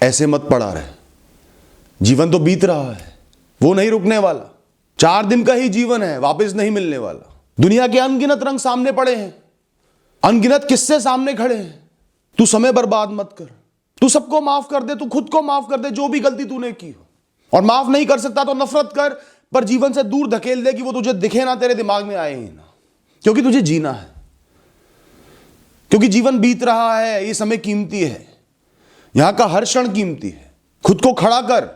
ऐसे मत पड़ा रहे। जीवन तो बीत रहा है, वो नहीं रुकने वाला। 4 दिन का ही जीवन है, वापस नहीं मिलने वाला। दुनिया के अनगिनत रंग सामने पड़े हैं, अनगिनत किस्से सामने खड़े हैं। तू समय बर्बाद मत कर, तू सबको माफ कर दे, तू खुद को माफ कर दे जो भी गलती तूने की हो। और माफ नहीं कर सकता तो नफरत कर, पर जीवन से दूर धकेल दे कि वो तुझे दिखे ना, तेरे दिमाग में आए ही ना। क्योंकि तुझे जीना है, क्योंकि जीवन बीत रहा है, ये समय कीमती है, यहां का हर क्षण कीमती है। खुद को खड़ा कर,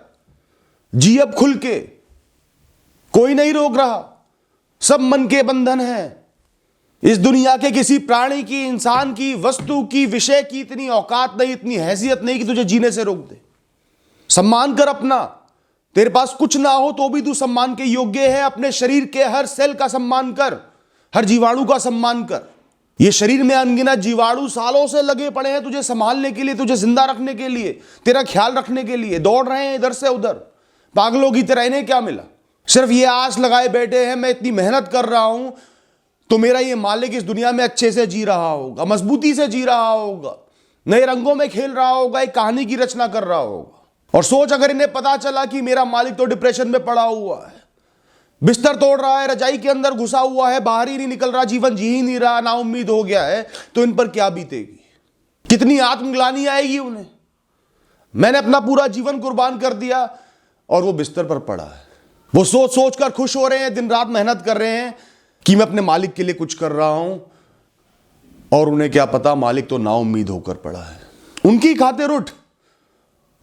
जी अब खुल के, कोई नहीं रोक रहा, सब मन के बंधन है। इस दुनिया के किसी प्राणी की, इंसान की, वस्तु की, विषय की इतनी औकात नहीं, इतनी हैसियत नहीं कि तुझे जीने से रोक दे। सम्मान कर अपना, तेरे पास कुछ ना हो तो भी तू सम्मान के योग्य है। अपने शरीर के हर सेल का सम्मान कर, हर जीवाणु का सम्मान कर। ये शरीर में अनगिनत जीवाणु सालों से लगे पड़े हैं तुझे संभालने के लिए, तुझे जिंदा रखने के लिए, तेरा ख्याल रखने के लिए, दौड़ रहे हैं इधर से उधर पागलों की तरह। इन्हें क्या मिला? सिर्फ ये आस लगाए बैठे हैं मैं इतनी मेहनत कर रहा हूं तो मेरा ये मालिक इस दुनिया में अच्छे से जी रहा होगा, मजबूती से जी रहा होगा, नए रंगों में खेल रहा होगा, एक कहानी की रचना कर रहा होगा। और सोच, अगर इन्हें पता चला कि मेरा मालिक तो डिप्रेशन में पड़ा हुआ है, बिस्तर तोड़ रहा है, रजाई के अंदर घुसा हुआ है, बाहर ही नहीं निकल रहा, जीवन जी ही नहीं रहा, ना उम्मीद हो गया है, तो इन पर क्या बीतेगी, कितनी आत्मग्लानि आएगी उन्हें। मैंने अपना पूरा जीवन कुर्बान कर दिया और वो बिस्तर पर पड़ा है। वो सोच सोच कर खुश हो रहे हैं, दिन रात मेहनत कर रहे हैं कि मैं अपने मालिक के लिए कुछ कर रहा हूं, और उन्हें क्या पता मालिक तो नाउम्मीद होकर पड़ा है। उनकी खातिर उठ,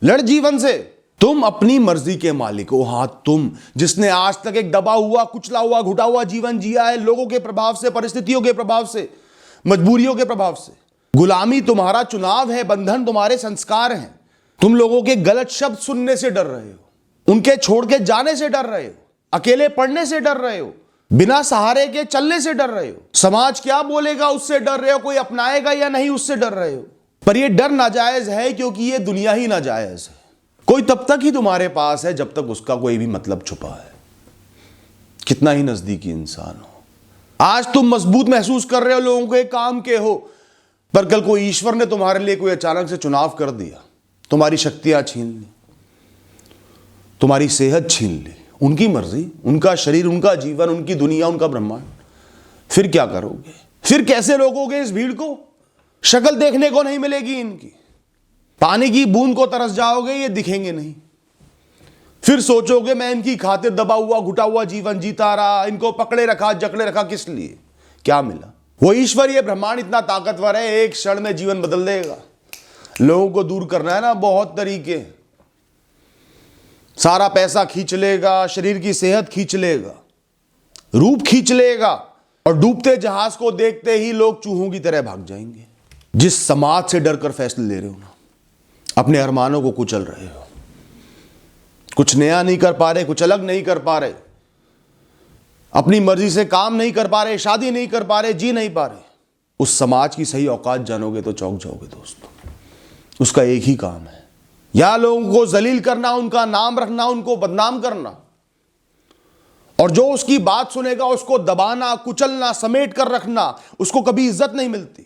लड़ जीवन से। तुम अपनी मर्जी के मालिक हो। हां, तुम जिसने आज तक एक दबा हुआ, कुचला हुआ, घुटा हुआ जीवन जिया है, लोगों के प्रभाव से, परिस्थितियों के प्रभाव से, मजबूरियों के प्रभाव से। गुलामी तुम्हारा चुनाव है, बंधन तुम्हारे संस्कार हैं। तुम लोगों के गलत शब्द सुनने से डर रहे हो, उनके छोड़ के जाने से डर रहे हो, अकेले पढ़ने से डर रहे हो, बिना सहारे के चलने से डर रहे हो, समाज क्या बोलेगा उससे डर रहे हो, कोई अपनाएगा या नहीं उससे डर रहे हो। पर यह डर नाजायज है, क्योंकि यह दुनिया ही नाजायज है। कोई तब तक ही तुम्हारे पास है जब तक उसका कोई भी मतलब छुपा है, कितना ही नजदीकी इंसान हो। आज तुम मजबूत महसूस कर रहे हो, लोगों के काम के हो, पर कल कोई ईश्वर ने तुम्हारे लिए कोई अचानक से चुनाव कर दिया, तुम्हारी शक्तियां छीन ली, तुम्हारी सेहत छीन ली, उनकी मर्जी, उनका शरीर, उनका जीवन, उनकी दुनिया, उनका ब्रह्मांड। फिर क्या करोगे? फिर कैसे रोकोगे इस भीड़ को? शक्ल देखने को नहीं मिलेगी इनकी, पानी की बूंद को तरस जाओगे, ये दिखेंगे नहीं। फिर सोचोगे मैं इनकी खातिर दबा हुआ, घुटा हुआ जीवन जीता रहा, इनको पकड़े रखा, जकड़े रखा, किस लिए? क्या मिला? वो ईश्वर, ये ब्रह्मांड इतना ताकतवर है, एक क्षण में जीवन बदल देगा। लोगों को दूर करना है ना, बहुत तरीके। सारा पैसा खींच लेगा, शरीर की सेहत खींच लेगा, रूप खींच लेगा, और डूबते जहाज को देखते ही लोग चूहों की तरह भाग जाएंगे। जिस समाज से डरकर फैसले ले रहे हो ना, अपने अरमानों को कुचल रहे हो, कुछ नया नहीं कर पा रहे, कुछ अलग नहीं कर पा रहे, अपनी मर्जी से काम नहीं कर पा रहे, शादी नहीं कर पा रहे, जी नहीं पा रहे, उस समाज की सही औकात जानोगे तो चौंक जाओगे दोस्तों। उसका एक ही काम है, या लोगों को जलील करना, उनका नाम रखना, उनको बदनाम करना, और जो उसकी बात सुनेगा उसको दबाना, कुचलना, समेट कर रखना। उसको कभी इज्जत नहीं मिलती,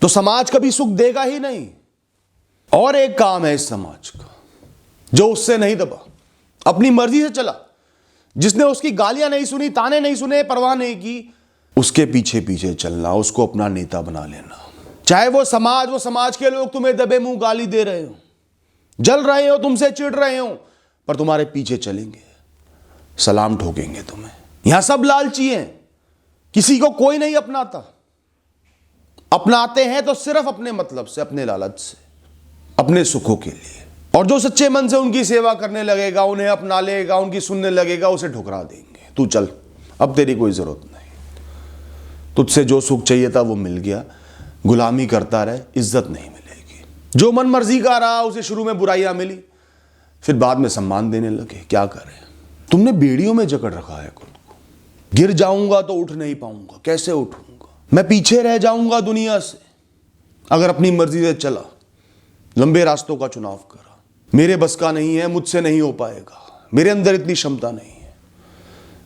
तो समाज कभी सुख देगा ही नहीं। और एक काम है इस समाज का, जो उससे नहीं दबा, अपनी मर्जी से चला, जिसने उसकी गालियां नहीं सुनी, ताने नहीं सुने, परवाह नहीं की, उसके पीछे पीछे चलना, उसको अपना नेता बना लेना। चाहे वो समाज के लोग तुम्हें दबे मुंह गाली दे रहे हो, जल रहे हो, तुमसे चिढ़ रहे हो, पर तुम्हारे पीछे चलेंगे, सलाम ठोकेंगे तुम्हें। यहां सब लालची हैं, किसी को कोई नहीं अपनाता। अपनाते हैं तो सिर्फ अपने मतलब से, अपने लालच से, अपने सुखों के लिए। और जो सच्चे मन से उनकी सेवा करने लगेगा, उन्हें अपना लेगा, उनकी सुनने लगेगा, उसे ठुकरा देंगे। तू चल, अब तेरी कोई जरूरत नहीं, तुझसे जो सुख चाहिए था वो मिल गया। गुलामी करता रहे, इज्जत नहीं मिलेगी। जो मन मर्जी का रहा, उसे शुरू में बुराइयां मिली, फिर बाद में सम्मान देने लगे। क्या करें? तुमने बेड़ियों में जकड़ रखा है खुद को। गिर जाऊंगा तो उठ नहीं पाऊंगा, कैसे उठूंगा? मैं पीछे रह जाऊंगा दुनिया से अगर अपनी मर्जी से चला, लंबे रास्तों का चुनाव करा। मेरे बस का नहीं है, मुझसे नहीं हो पाएगा, मेरे अंदर इतनी क्षमता नहीं है।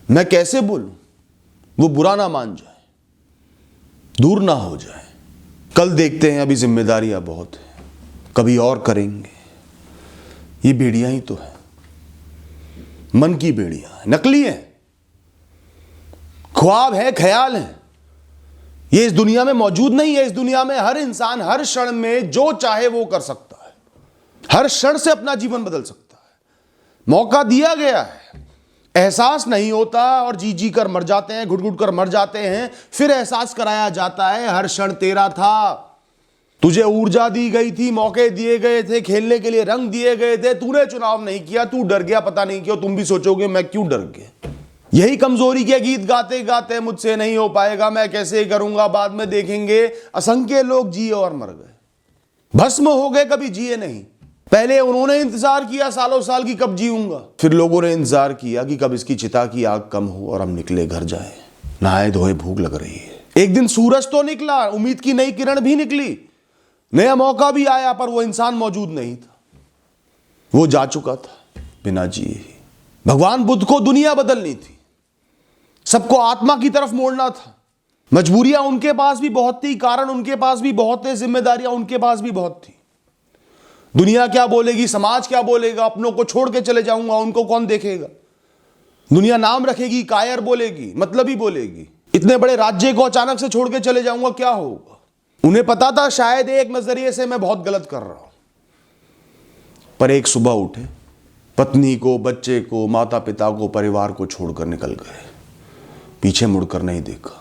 मैं कैसे बोलूं वो बुरा ना मान जाए, दूर ना हो जाए। कल देखते हैं, अभी जिम्मेदारियां बहुत हैं, कभी और करेंगे। ये बेड़ियां ही तो है, मन की बेड़ियां, नकली है, ख्वाब है, ख्याल है। ये इस दुनिया में मौजूद नहीं है। इस दुनिया में हर इंसान हर क्षण में जो चाहे वो कर सकता है, हर क्षण से अपना जीवन बदल सकता है। मौका दिया गया है, एहसास नहीं होता और जी जी कर मर जाते हैं, घुट घुट कर मर जाते हैं, फिर एहसास कराया जाता है हर क्षण तेरा था। तुझे ऊर्जा दी गई थी, मौके दिए गए थे, खेलने के लिए रंग दिए गए थे, तूने चुनाव नहीं किया, तू डर गया, पता नहीं क्यों। तुम भी सोचोगे मैं क्यों डर गया। यही कमजोरी के गीत गाते गाते मुझसे नहीं हो पाएगा, मैं कैसे करूंगा, बाद में देखेंगे। असंख्य लोग जिए और मर गए, भस्म हो गए, कभी जिए नहीं। पहले उन्होंने इंतजार किया सालों साल की कब जीऊंगा, फिर लोगों ने इंतजार किया कि कब इसकी चिता की आग कम हो और हम निकले घर जाए। नहाए धोए भूख लग रही है। एक दिन सूरज तो निकला, उम्मीद की नई किरण भी निकली, नया मौका भी आया, पर वो इंसान मौजूद नहीं था, वो जा चुका था बिना जिए ही। भगवान बुद्ध को दुनिया बदलनी थी, सबको आत्मा की तरफ मोड़ना था। मजबूरियां उनके पास भी बहुत थी, कारण उनके पास भी बहुत थे, जिम्मेदारियां उनके पास भी बहुत थी। दुनिया क्या बोलेगी, समाज क्या बोलेगा, अपनों को छोड़ के चले जाऊंगा, उनको कौन देखेगा। दुनिया नाम रखेगी, कायर बोलेगी, मतलबी बोलेगी। इतने बड़े राज्य को अचानक से छोड़ के चले जाऊंगा, क्या होगा। उन्हें पता था शायद एक नजरिए से मैं बहुत गलत कर रहा हूं, पर एक सुबह उठे, पत्नी को, बच्चे को, माता पिता को, परिवार को छोड़कर निकल गए, पीछे मुड़कर नहीं देखा।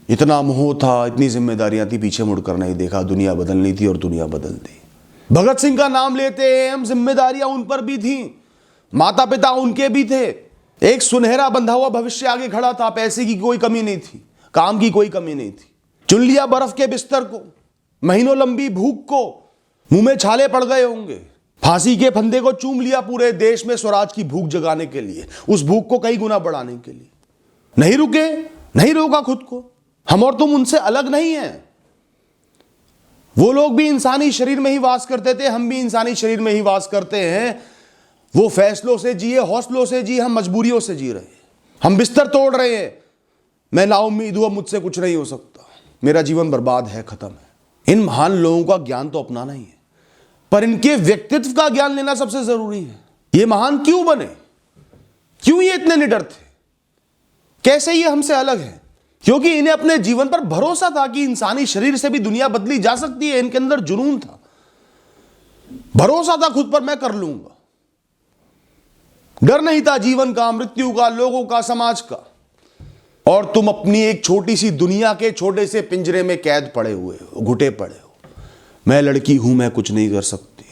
इतना मोह था, इतनी जिम्मेदारियां थी, पीछे मुड़कर नहीं देखा। दुनिया बदलनी थी और दुनिया बदल दी। भगत सिंह का नाम लेते हैं हम, जिम्मेदारियां उन पर भी थी, माता पिता उनके भी थे। एक सुनहरा बंधा हुआ भविष्य आगे खड़ा था, पैसे की कोई कमी नहीं थी, काम की कोई कमी नहीं थी। चुन लिया बर्फ के बिस्तर को, महीनों लंबी भूख को, मुंह में छाले पड़ गए होंगे। फांसी के फंदे को चूम लिया पूरे देश में स्वराज की भूख जगाने के लिए, उस भूख को कई गुना बढ़ाने के लिए। नहीं रुके, नहीं रोका खुद को। हम और तुम उनसे अलग नहीं हैं। वो लोग भी इंसानी शरीर में ही वास करते थे, हम भी इंसानी शरीर में ही वास करते हैं। वो फैसलों से जिए, हौसलों से जिए, हम मजबूरियों से जी रहे हैं। हम बिस्तर तोड़ रहे हैं। मैं नाउम्मीद हूं, मुझसे कुछ नहीं हो सकता, मेरा जीवन बर्बाद है, खत्म है। इन महान लोगों का ज्ञान तो अपनाना ही है, पर इनके व्यक्तित्व का ज्ञान लेना सबसे जरूरी है। ये महान क्यों बने, क्यों ये इतने निडर थे, कैसे ये हमसे अलग है? क्योंकि इन्हें अपने जीवन पर भरोसा था कि इंसानी शरीर से भी दुनिया बदली जा सकती है। इनके अंदर जुनून था, भरोसा था खुद पर, मैं कर लूंगा। डर नहीं था जीवन का, मृत्यु का, लोगों का, समाज का। और तुम अपनी एक छोटी सी दुनिया के छोटे से पिंजरे में कैद पड़े हुए हो, घुटे पड़े हो। मैं लड़की हूं, मैं कुछ नहीं कर सकती,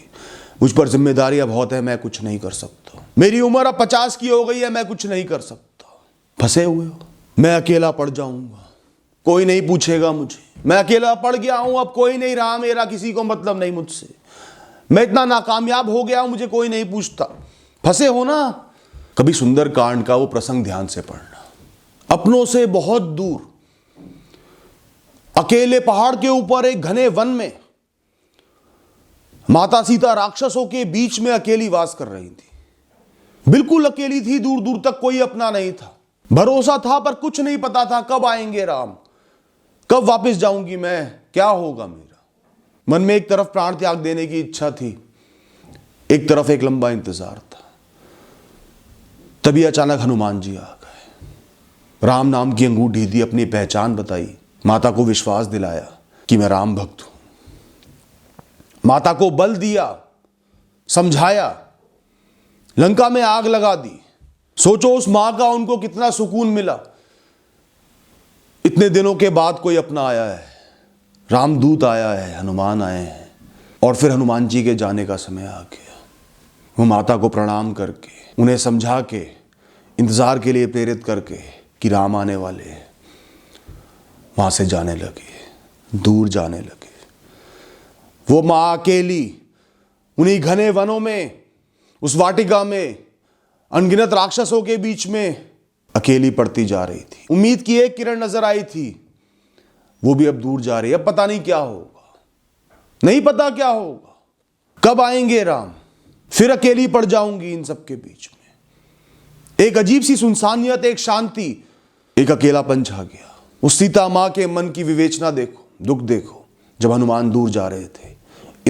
मुझ पर जिम्मेदारियां बहुत है, मैं कुछ नहीं कर सकता। मेरी उम्र अब 50 की हो गई है, मैं कुछ नहीं कर सकता। फंसे हुए हो। मैं अकेला पड़ जाऊंगा, कोई नहीं पूछेगा मुझे। मैं अकेला पड़ गया हूं, अब कोई नहीं रहा मेरा, किसी को मतलब नहीं मुझसे। मैं इतना नाकामयाब हो गया हूं, मुझे कोई नहीं पूछता। फंसे हो ना। कभी सुंदर कांड का वो प्रसंग ध्यान से पढ़ना। अपनों से बहुत दूर, अकेले पहाड़ के ऊपर एक घने वन में माता सीता राक्षसों के बीच में अकेली वास कर रही थी। बिल्कुल अकेली थी, दूर दूर तक कोई अपना नहीं था। भरोसा था पर कुछ नहीं पता था कब आएंगे राम, कब वापस जाऊंगी मैं, क्या होगा मेरा। मन में एक तरफ प्राण त्याग देने की इच्छा थी, एक तरफ एक लंबा इंतजार था। तभी अचानक हनुमान जी आ गए। राम नाम की अंगूठी दी, अपनी पहचान बताई, माता को विश्वास दिलाया कि मैं राम भक्त हूं। माता को बल दिया, समझाया, लंका में आग लगा दी। सोचो उस मां का उनको कितना सुकून मिला। इतने दिनों के बाद कोई अपना आया है, रामदूत आया है, हनुमान आए हैं। और फिर हनुमान जी के जाने का समय आ गया। वो माता को प्रणाम करके, उन्हें समझा के, इंतजार के लिए प्रेरित करके कि राम आने वाले हैं, वहां से जाने लगे, दूर जाने लगे। वो मां अकेली उन्हीं घने वनों में, उस वाटिका में, अनगिनत राक्षसों के बीच में अकेली पड़ती जा रही थी। उम्मीद की एक किरण नजर आई थी, वो भी अब दूर जा रही है। अब पता नहीं क्या होगा, नहीं पता क्या होगा, कब आएंगे राम, फिर अकेली पड़ जाऊंगी इन सब के बीच में। एक अजीब सी सुनसानियत, एक शांति, एक अकेलापन छा गया। उस सीता मां के मन की विवेचना देखो, दुख देखो। जब हनुमान दूर जा रहे थे,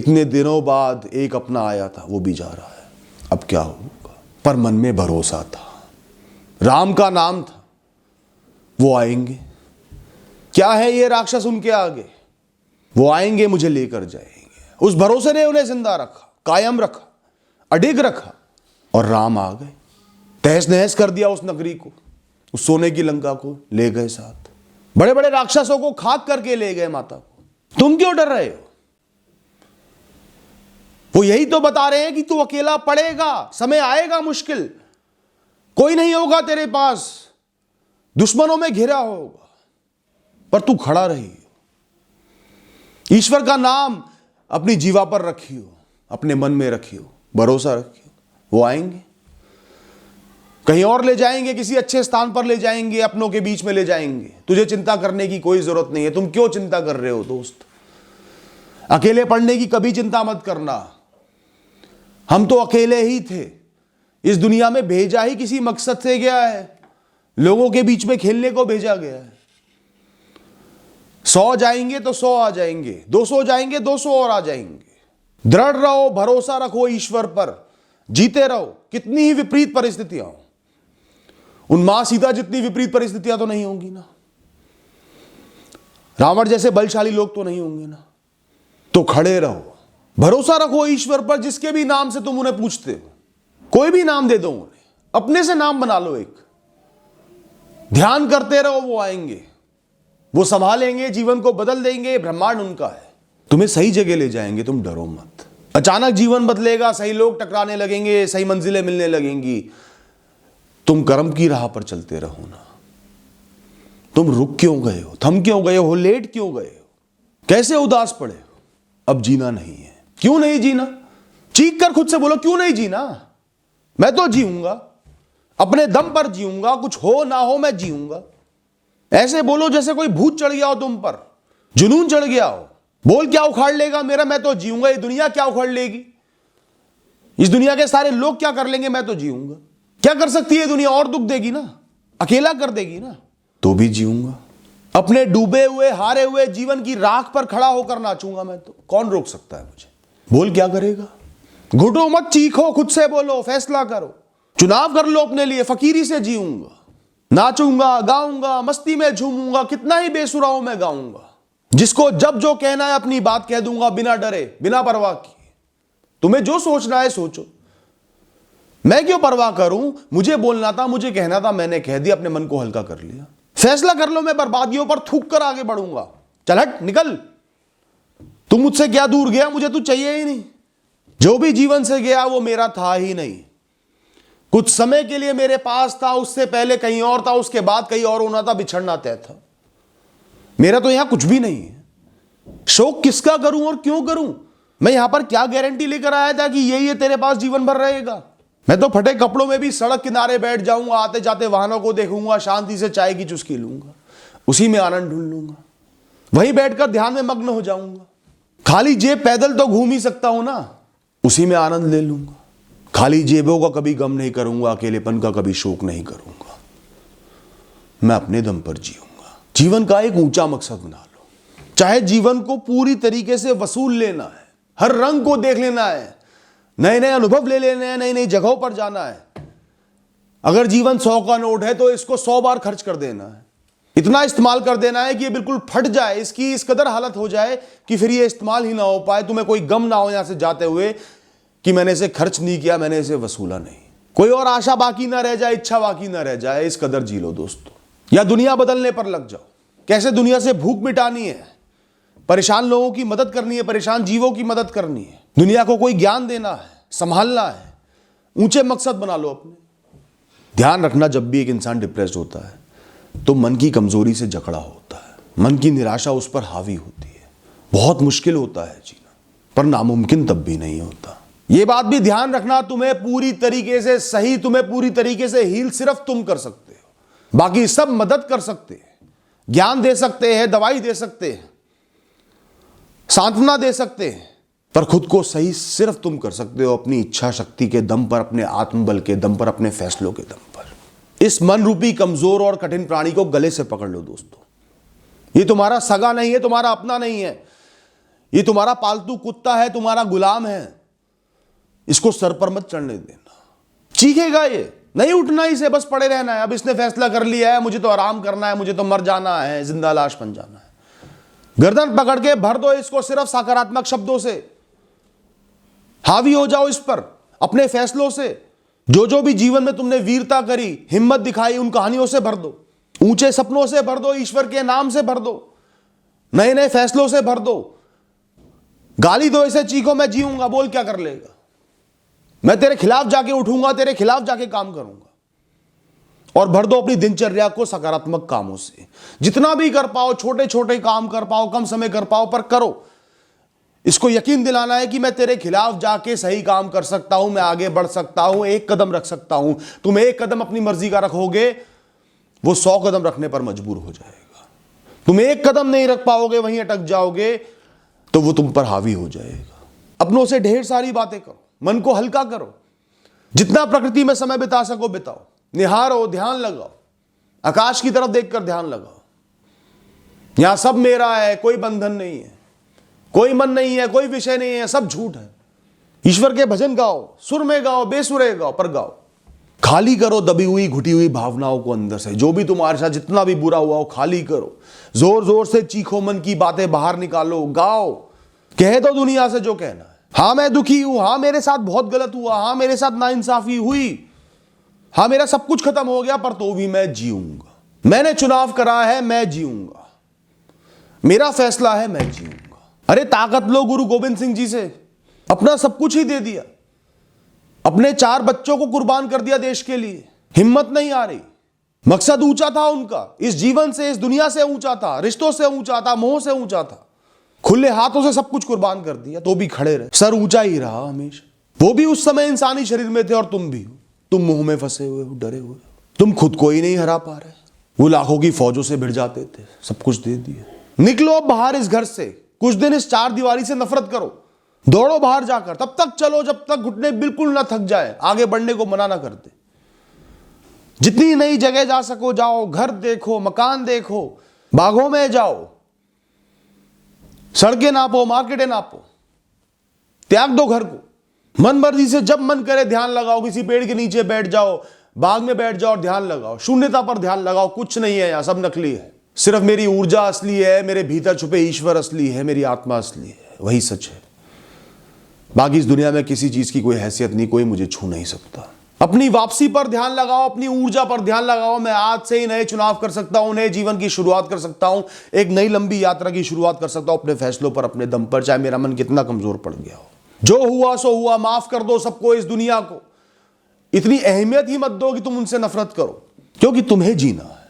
इतने दिनों बाद एक अपना आया था, वो भी जा रहा है, अब क्या होगा। पर मन में भरोसा था, राम का नाम था, वो आएंगे। क्या है ये राक्षस उनके आगे, वो आएंगे, मुझे लेकर जाएंगे। उस भरोसे ने उन्हें जिंदा रखा, कायम रखा, अडिग रखा, और राम आ गए, तहस नहस कर दिया उस नगरी को, उस सोने की लंका को ले गए साथ। बड़े बड़े राक्षसों को खाक करके ले गए माता को। तुम क्यों डर रहे हो? वो यही तो बता रहे हैं कि तू अकेला पड़ेगा, समय आएगा मुश्किल, कोई नहीं होगा तेरे पास, दुश्मनों में घिरा होगा, पर तू खड़ा रही। ईश्वर का नाम अपनी जीवा पर रखियो, अपने मन में रखियो, भरोसा रखियो। वो आएंगे, कहीं और ले जाएंगे, किसी अच्छे स्थान पर ले जाएंगे, अपनों के बीच में ले जाएंगे। तुझे चिंता करने की कोई जरूरत नहीं है। तुम क्यों चिंता कर रहे हो दोस्त? अकेले पड़ने की कभी चिंता मत करना। हम तो अकेले ही थे, इस दुनिया में भेजा ही किसी मकसद से गया है, लोगों के बीच में खेलने को भेजा गया है। 100 जाएंगे तो 100 आ जाएंगे, 200 जाएंगे 200 और आ जाएंगे। दृढ़ रहो, भरोसा रखो ईश्वर पर, जीते रहो, कितनी ही विपरीत परिस्थितियां हो। उन मां सीता जितनी विपरीत परिस्थितियां तो नहीं होंगी ना, रावण जैसे बलशाली लोग तो नहीं होंगे ना। तो खड़े रहो, भरोसा रखो ईश्वर पर, जिसके भी नाम से तुम उन्हें पूछते हो। कोई भी नाम दे दो उन्हें, अपने से नाम बना लो एक, ध्यान करते रहो, वो आएंगे, वो संभालेंगे, जीवन को बदल देंगे। ब्रह्मांड उनका है, तुम्हें सही जगह ले जाएंगे, तुम डरो मत। अचानक जीवन बदलेगा, सही लोग टकराने लगेंगे, सही मंजिलें मिलने लगेंगी। तुम कर्म की राह पर चलते रहो ना। तुम रुक क्यों गए हो, थम क्यों गए हो, लेट क्यों गए हो, कैसे उदास पड़े हो? अब जीना नहीं है। क्यों नहीं जीना? चीख कर खुद से बोलो, क्यों नहीं जीना? मैं तो जीऊंगा, अपने दम पर जीऊंगा, कुछ हो ना हो मैं जीऊंगा। ऐसे बोलो जैसे कोई भूत चढ़ गया हो तुम पर, जुनून चढ़ गया हो। बोल, क्या उखाड़ लेगा मेरा? मैं तो जीऊंगा। ये दुनिया क्या उखाड़ लेगी? इस दुनिया के सारे लोग क्या कर लेंगे? मैं तो जीऊंगा। क्या कर सकती है दुनिया? और दुख देगी ना, अकेला कर देगी ना, तो भी जीऊंगा। अपने डूबे हुए, हारे हुए जीवन की राख पर खड़ा होकर नाचूंगा मैं तो। कौन रोक सकता है मुझे? बोल, क्या करेगा? घुटो मत, चीखो, खुद से बोलो, फैसला करो, चुनाव कर लो अपने लिए। फकीरी से जीऊंगा, नाचूंगा, गाऊंगा, मस्ती में झूमूंगा, कितना ही बेसुराओं में गाऊंगा। जिसको जब जो कहना है अपनी बात कह दूंगा, बिना डरे, बिना परवाह किए। तुम्हें जो सोचना है सोचो, मैं क्यों परवाह करूं? मुझे बोलना था, मुझे कहना था, मैंने कह दिया, अपने मन को हल्का कर लिया। फैसला कर लो, मैं बर्बादियों पर थूक कर आगे बढ़ूंगा। चल हट, निकल, तू मुझसे क्या दूर गया, मुझे तू चाहिए ही नहीं। जो भी जीवन से गया वो मेरा था ही नहीं। कुछ समय के लिए मेरे पास था, उससे पहले कहीं और था, उसके बाद कहीं और होना था, बिछड़ना तय था। मेरा तो यहां कुछ भी नहीं है। शोक किसका करूं और क्यों करूं? मैं यहां पर क्या गारंटी लेकर आया था कि ये तेरे पास जीवन भर रहेगा? मैं तो फटे कपड़ों में भी सड़क किनारे बैठ जाऊंगा, आते जाते वाहनों को देखूंगा, शांति से चाय की चुस्की लूंगा, उसी में आनंद ढूंढ लूंगा, वहीं बैठकर ध्यान में मग्न हो जाऊंगा। खाली जेब पैदल तो घूम ही सकता हूं ना, उसी में आनंद ले लूंगा। खाली जेबों का कभी गम नहीं करूंगा, अकेलेपन का कभी शोक नहीं करूंगा। मैं अपने दम पर जीऊंगा। जीवन का एक ऊंचा मकसद बना लो। चाहे जीवन को पूरी तरीके से वसूल लेना है, हर रंग को देख लेना है, नए नए अनुभव ले लेने हैं, नई नई जगहों पर जाना है। अगर जीवन 100 का नोट है तो इसको 100 बार खर्च कर देना है। इतना इस्तेमाल कर देना है कि ये बिल्कुल फट जाए, इसकी इस कदर हालत हो जाए कि फिर ये इस्तेमाल ही ना हो पाए। तुम्हें कोई गम ना हो यहां से जाते हुए कि मैंने इसे खर्च नहीं किया, मैंने इसे वसूला नहीं। कोई और आशा बाकी ना रह जाए, इच्छा बाकी ना रह जाए। इस कदर जी लो दोस्तों, या दुनिया बदलने पर लग जाओ। कैसे दुनिया से भूख मिटानी है, परेशान लोगों की मदद करनी है, परेशान जीवों की मदद करनी है, दुनिया को कोई ज्ञान देना है, संभालना है। ऊंचे मकसद बना लो अपने। ध्यान रखना, जब भी एक इंसान डिप्रेस्ड होता है तो मन की कमजोरी से जकड़ा होता है, मन की निराशा उस पर हावी होती है। बहुत मुश्किल होता है जीना, पर नामुमकिन तब भी नहीं होता। यह बात भी ध्यान रखना, तुम्हें पूरी तरीके से सही, तुम्हें पूरी तरीके से हील सिर्फ तुम कर सकते हो। बाकी सब मदद कर सकते हैं, ज्ञान दे सकते हैं, दवाई दे सकते हैं, सांत्वना दे सकते हैं, पर खुद को सही सिर्फ तुम कर सकते हो, अपनी इच्छा शक्ति के दम पर, अपने आत्मबल के दम पर, अपने फैसलों के दम पर। इस मन रूपी कमजोर और कठिन प्राणी को गले से पकड़ लो दोस्तों। ये तुम्हारा सगा नहीं है, तुम्हारा अपना नहीं है। ये तुम्हारा पालतू कुत्ता है, तुम्हारा गुलाम है, इसको सर पर मत चढ़ने देना। चीखेगा ये, नहीं उठना इसे, बस पड़े रहना है। अब इसने फैसला कर लिया है, मुझे तो आराम करना है, मुझे तो मर जाना है, जिंदा लाश बन जाना है। गर्दन पकड़ के भर दो इसको सिर्फ सकारात्मक शब्दों से, हावी हो जाओ इस पर अपने फैसलों से। जो भी जीवन में तुमने वीरता करी, हिम्मत दिखाई, उन कहानियों से भर दो, ऊंचे सपनों से भर दो, ईश्वर के नाम से भर दो, नए नए फैसलों से भर दो। गाली दो इसे, चीखो मैं जीऊंगा, बोल क्या कर लेगा, मैं तेरे खिलाफ जाके उठूंगा, तेरे खिलाफ जाके काम करूंगा। और भर दो अपनी दिनचर्या को सकारात्मक कामों से। जितना भी कर पाओ, छोटे छोटे काम कर पाओ, कम समय कर पाओ, पर करो। इसको यकीन दिलाना है कि मैं तेरे खिलाफ जाके सही काम कर सकता हूं, मैं आगे बढ़ सकता हूं, एक कदम रख सकता हूं। तुम एक कदम अपनी मर्जी का रखोगे, वो 100 कदम रखने पर मजबूर हो जाएगा। तुम एक कदम नहीं रख पाओगे, वहीं अटक जाओगे, तो वो तुम पर हावी हो जाएगा। अपनों से ढेर सारी बातें करो, मन को हल्का करो, जितना प्रकृति में समय बिता सको बिताओ, निहारो, ध्यान लगाओ, आकाश की तरफ देखकर ध्यान लगाओ। यहां सब मेरा है, कोई बंधन नहीं है, कोई मन नहीं है, कोई विषय नहीं है, सब झूठ है। ईश्वर के भजन गाओ, सुर में गाओ, बेसुरे गाओ, पर गाओ। खाली करो दबी हुई घुटी हुई भावनाओं को अंदर से। जो भी तुम्हारे साथ जितना भी बुरा हुआ हो, खाली करो, जोर जोर से चीखो, मन की बातें बाहर निकालो, गाओ, कह दो दुनिया से जो कहना है। हाँ मैं दुखी हूं, हाँ मेरे साथ बहुत गलत हुआ, हाँ मेरे साथ नाइंसाफी हुई, हाँ मेरा सब कुछ खत्म हो गया, पर तो भी मैं जीऊंगा। मैंने चुनाव करा है, मैं जीऊंगा, मेरा फैसला है, मैं जीऊंगा। अरे ताकत लो गुरु गोविंद सिंह जी से, अपना सब कुछ ही दे दिया, अपने 4 बच्चों को कुर्बान कर दिया देश के लिए। हिम्मत नहीं आ रही, मकसद ऊंचा था उनका, इस जीवन से, इस दुनिया से ऊंचा था, रिश्तों से ऊंचा था, मोह से ऊंचा था। खुले हाथों से सब कुछ कुर्बान कर दिया, तो भी खड़े रहे, सर ऊंचा ही रहा हमेशा। वो भी उस समय इंसानी शरीर में थे और तुम भी हो। तुम मुंह में फंसे हुए हो, डरे हुए, तुम खुद को ही नहीं हरा पा रहे। वो लाखों की फौजों से भिड़ जाते थे, सब कुछ दे दिया। निकलो अब बाहर इस घर से, कुछ दिन इस 4 दीवारी से नफरत करो, दौड़ो बाहर जाकर, तब तक चलो जब तक घुटने बिल्कुल ना थक जाए, आगे बढ़ने को मना ना कर दे। जितनी नई जगह जा सको जाओ, घर देखो, मकान देखो, बागों में जाओ, सड़कें नापो, मार्केटें नापो, त्याग दो घर को। मन मर्जी से जब मन करे ध्यान लगाओ, किसी पेड़ के नीचे बैठ जाओ, बाग में बैठ जाओ और ध्यान लगाओ। शून्यता पर ध्यान लगाओ, कुछ नहीं है यहां, सब नकली है। सिर्फ मेरी ऊर्जा असली है, मेरे भीतर छुपे ईश्वर असली है, मेरी आत्मा असली है, वही सच है। बाकी इस दुनिया में किसी चीज की कोई हैसियत नहीं, कोई मुझे छू नहीं सकता। अपनी वापसी पर ध्यान लगाओ, अपनी ऊर्जा पर ध्यान लगाओ। मैं आज से ही नए चुनाव कर सकता हूं, नए जीवन की शुरुआत कर सकता हूं, एक नई लंबी यात्रा की शुरुआत कर सकता हूं अपने फैसलों पर, अपने दम पर, चाहे मेरा मन कितना कमजोर पड़ गया हो। जो हुआ सो हुआ, माफ कर दो सबको, इस दुनिया को। इतनी अहमियत ही मत दो कि तुम उनसे नफरत करो, क्योंकि तुम्हें जीना है।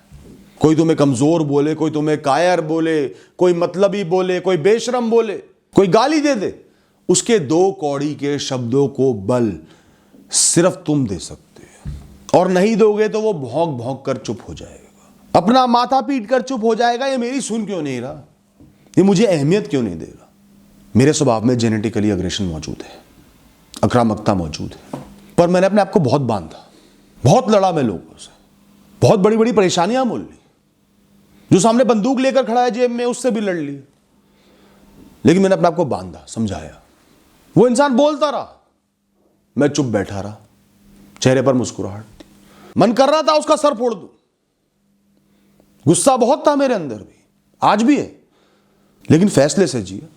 कोई तुम्हें कमजोर बोले, कोई तुम्हें कायर बोले, कोई मतलबी बोले, कोई बेशरम बोले, कोई गाली दे दे, उसके 2 कौड़ी के शब्दों को बल सिर्फ तुम दे सकते हो। और नहीं दोगे तो वो भौंक भौंक कर चुप हो जाएगा, अपना माथा पीट कर चुप हो जाएगा। ये मेरी सुन क्यों नहीं रहा, ये मुझे अहमियत क्यों नहीं दे रहा। मेरे स्वभाव में जेनेटिकली अग्रेशन मौजूद है, आक्रामकता मौजूद है, पर मैंने अपने आप को बहुत बांधा, बहुत लड़ा मैं लोगों से, बहुत बड़ी बड़ी परेशानियां मोल ली। जो सामने बंदूक लेकर खड़ा है जेब में, उससे भी लड़ ली, लेकिन मैंने अपने आप को बांधा, समझाया। वो इंसान बोलता रहा, मैं चुप बैठा रहा, चेहरे पर मुस्कुराहट थी। मन कर रहा था उसका सर फोड़ दूं, गुस्सा बहुत था मेरे अंदर भी, आज भी है, लेकिन फैसले से जिया।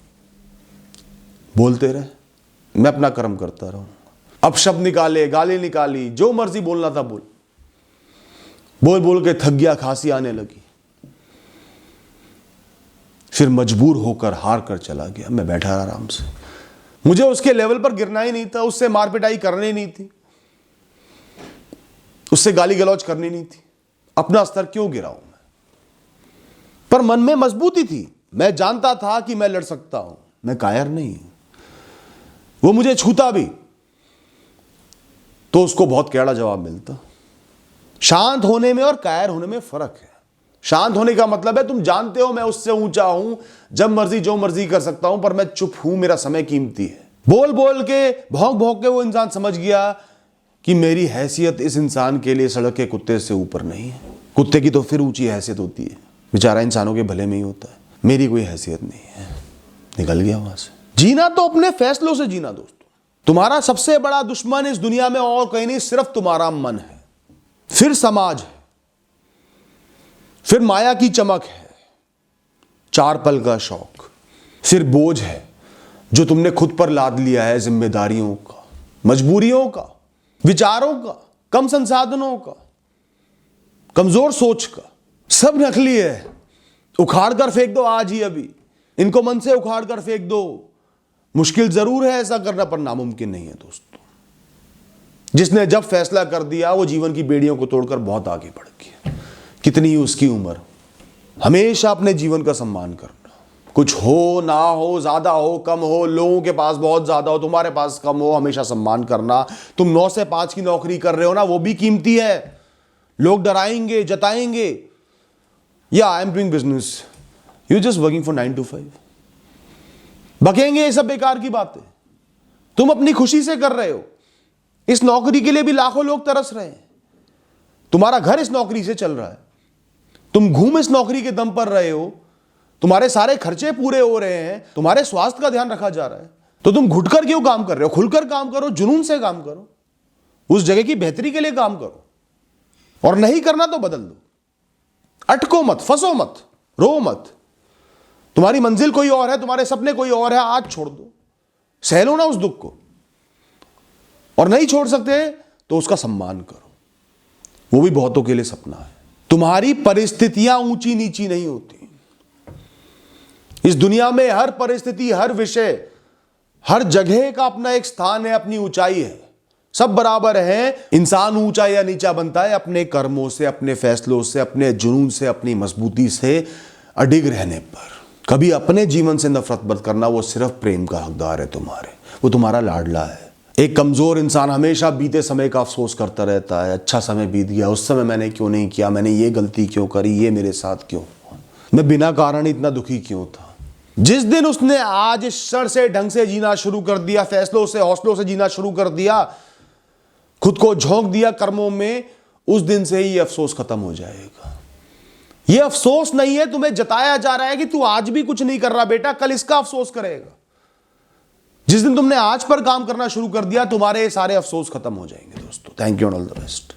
बोलते रहे, मैं अपना कर्म करता रहूं। अब शब्द निकाले, गाली निकाली, जो मर्जी बोलना था बोल बोल बोल के थक गया, खांसी आने लगी, फिर मजबूर होकर हार कर चला गया। मैं बैठा रहा आराम से, मुझे उसके लेवल पर गिरना ही नहीं था, उससे मारपिटाई करनी नहीं थी, उससे गाली गलौज करनी नहीं थी। अपना स्तर क्यों गिराऊं मैं, पर मन में मजबूती थी, मैं जानता था कि मैं लड़ सकता हूं, मैं कायर नहीं। वो मुझे छूता भी तो उसको बहुत कैड़ा जवाब मिलता। शांत होने में और कायर होने में फर्क है। शांत होने का मतलब है तुम जानते हो मैं उससे ऊंचा हूं, जब मर्जी जो मर्जी कर सकता हूं, पर मैं चुप हूं, मेरा समय कीमती है। बोल बोल के, भौंक भौंक के वो इंसान समझ गया कि मेरी हैसियत इस इंसान के लिए सड़क के कुत्ते से ऊपर नहीं है। कुत्ते की तो फिर ऊंची हैसियत होती है, बेचारा इंसानों के भले में ही होता है। मेरी कोई हैसियत नहीं है, निकल गया वहां से। जीना तो अपने फैसलों से जीना दोस्तों। तुम्हारा सबसे बड़ा दुश्मन इस दुनिया में और कहीं नहीं, सिर्फ तुम्हारा मन है, फिर समाज है, फिर माया की चमक है, चार पल का शौक, फिर बोझ है जो तुमने खुद पर लाद लिया है, जिम्मेदारियों का, मजबूरियों का, विचारों का, कम संसाधनों का, कमजोर सोच का। सब नकली है, उखाड़ कर फेंक दो आज ही अभी, इनको मन से उखाड़ कर फेंक दो। मुश्किल जरूर है ऐसा करना, पर नामुमकिन नहीं है दोस्तों। जिसने जब फैसला कर दिया वो जीवन की बेड़ियों को तोड़कर बहुत आगे बढ़ गया। कितनी ही उसकी उम्र, हमेशा अपने जीवन का सम्मान करना। कुछ हो ना हो, ज्यादा हो कम हो, लोगों के पास बहुत ज्यादा हो, तुम्हारे पास कम हो, हमेशा सम्मान करना। तुम 9 से 5 की नौकरी कर रहे हो ना, वो भी कीमती है। लोग डराएंगे, जताएंगे, या I am doing business, you just working for 9 to 5, बकेंगे। ये सब बेकार की बातें। तुम अपनी खुशी से कर रहे हो। इस नौकरी के लिए भी लाखों लोग तरस रहे हैं। तुम्हारा घर इस नौकरी से चल रहा है, तुम घूम इस नौकरी के दम पर रहे हो, तुम्हारे सारे खर्चे पूरे हो रहे हैं, तुम्हारे स्वास्थ्य का ध्यान रखा जा रहा है, तो तुम घुटकर क्यों काम कर रहे हो? खुलकर काम करो, जुनून से काम करो, उस जगह की बेहतरी के लिए काम करो। और नहीं करना तो बदल दो। अटको मत, फंसो मत, रो मत। तुम्हारी मंजिल कोई और है, तुम्हारे सपने कोई और है, आज छोड़ दो, सह लो ना उस दुख को। और नहीं छोड़ सकते तो उसका सम्मान करो, वो भी बहुतों के लिए सपना है। तुम्हारी परिस्थितियां ऊंची नीची नहीं होती। इस दुनिया में हर परिस्थिति, हर विषय, हर जगह का अपना एक स्थान है, अपनी ऊंचाई है। सब बराबर हैं। इंसान ऊंचा या नीचा बनता है अपने कर्मों से, अपने फैसलों से, अपने जुनून से, अपनी मजबूती से अडिग रहने पर। कभी अपने जीवन से नफरत मत करना, वो सिर्फ प्रेम का हकदार है तुम्हारे, वो तुम्हारा लाडला है। एक कमजोर इंसान हमेशा बीते समय का अफसोस करता रहता है। अच्छा समय बीत गया, उस समय मैंने क्यों नहीं किया, मैंने ये गलती क्यों करी, ये मेरे साथ क्यों हुआ, मैं बिना कारण इतना दुखी क्यों था। जिस दिन उसने आज इस क्षण से ढंग से जीना शुरू कर दिया, फैसलों से, हौसलों से जीना शुरू कर दिया, खुद को झोंक दिया कर्मों में, उस दिन से ही ये अफसोस खत्म हो जाएगा। ये अफसोस नहीं है, तुम्हें जताया जा रहा है कि तू आज भी कुछ नहीं कर रहा बेटा, कल इसका अफसोस करेगा। जिस दिन तुमने आज पर काम करना शुरू कर दिया, तुम्हारे सारे अफसोस खत्म हो जाएंगे दोस्तों। Thank you and all the best.